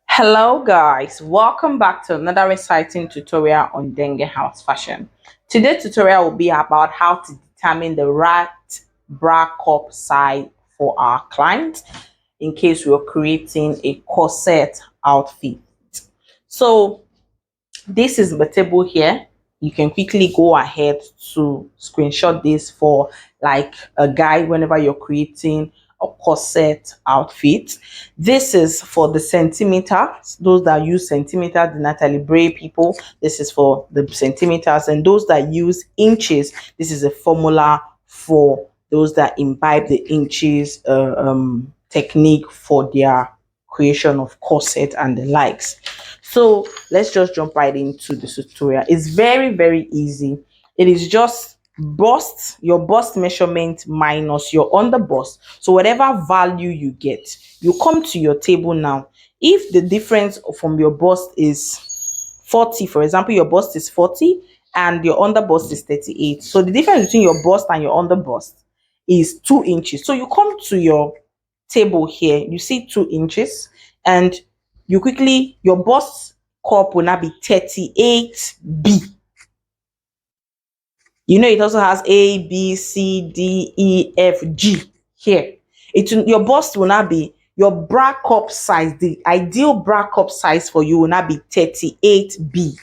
Hello guys, welcome back to another exciting tutorial on dengue house fashion. Today's tutorial will be about how to determine the right bra cup size for our client in case we're creating a corset outfit. So this is the table here. You can quickly go ahead to screenshot this for like a guide whenever you're creating a corset outfit. This is for the centimeters, those that use centimeters, the Natalie Bray people. This is for the centimeters, and those that use inches, this is a formula for those that imbibe the inches technique for their creation of corset and the likes. So let's just jump right into the tutorial. It's very easy. It is just your bust measurement minus your under bust. So whatever value you get, you come to your table now. If the difference from your bust is 40, for example, your bust is 40 and your under bust is 38. So the difference between your bust and your under bust is 2 inches. So you come to your table here, you see 2 inches, and you quickly, your bust cup will now be 38B. You know, it also has A, B, C, D, E, F, G here. Your bust will now be, your bra cup size, the ideal bra cup size for you will now be 38B.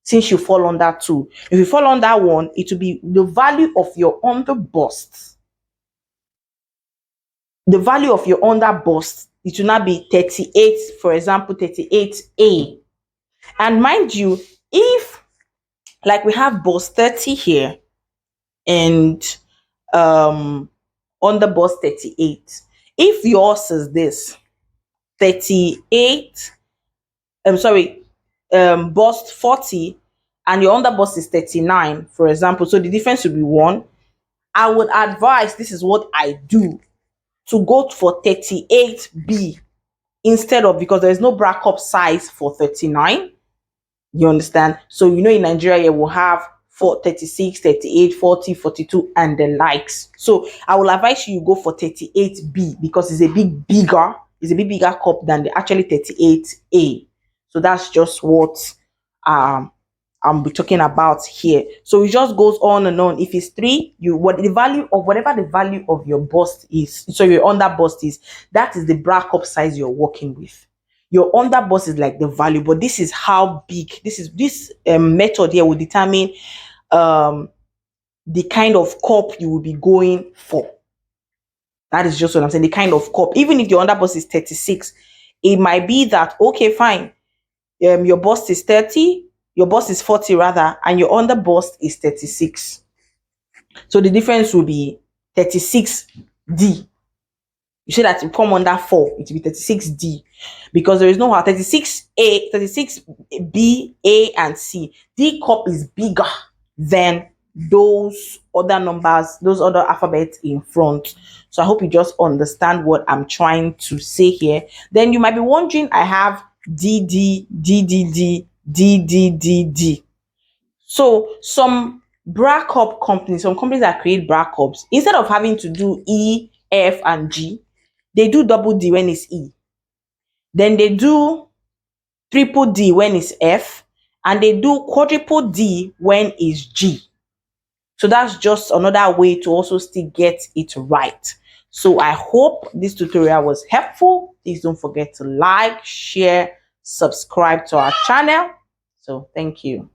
Since you fall on that 2. If you fall on that 1, it will be the value of your under bust. The value of your under bust, it will now be 38, for example, 38A. And mind you, if like we have bust 30 here and under bust 38, if yours is this 38, bust 40 and your under bust is 39, for example, so the difference will be 1. I would advise, this is what I do, to go for 38B instead of, because there is no bra cup size for 39. You understand? So you know in Nigeria we'll have 36, 38, 40, 42 and the likes. So I will advise you go for 38B because it's a bit bigger cup than the actually 38A. So that's just what I'm talking about here. So it just goes on and on. If it's 3, whatever the value of your bust is, so your under bust is, that is the bra cup size you're working with. Your under bust is like the value, but this is how big. This method here will determine the kind of cup you will be going for. That is just what I'm saying. The kind of cup. Even if your under bust is 36, it might be that, okay, fine. Your bust is 30, your bust is 40 rather, and your under bust is 36. So the difference will be 36D. You say that you come under 4, it will be 36D, because there is no how 36A, 36B, A, and C. D cup is bigger than those other numbers, those other alphabets in front. So I hope you just understand what I'm trying to say here. Then you might be wondering, I have DD, DDD, DDDD. So some bra cup companies, some companies that create bra cups, instead of having to do E, F, and G, they do double D when it's E. Then they do triple D when it's F. And they do quadruple D when it's G. So that's just another way to also still get it right. So I hope this tutorial was helpful. Please don't forget to like, share, subscribe to our channel. So thank you.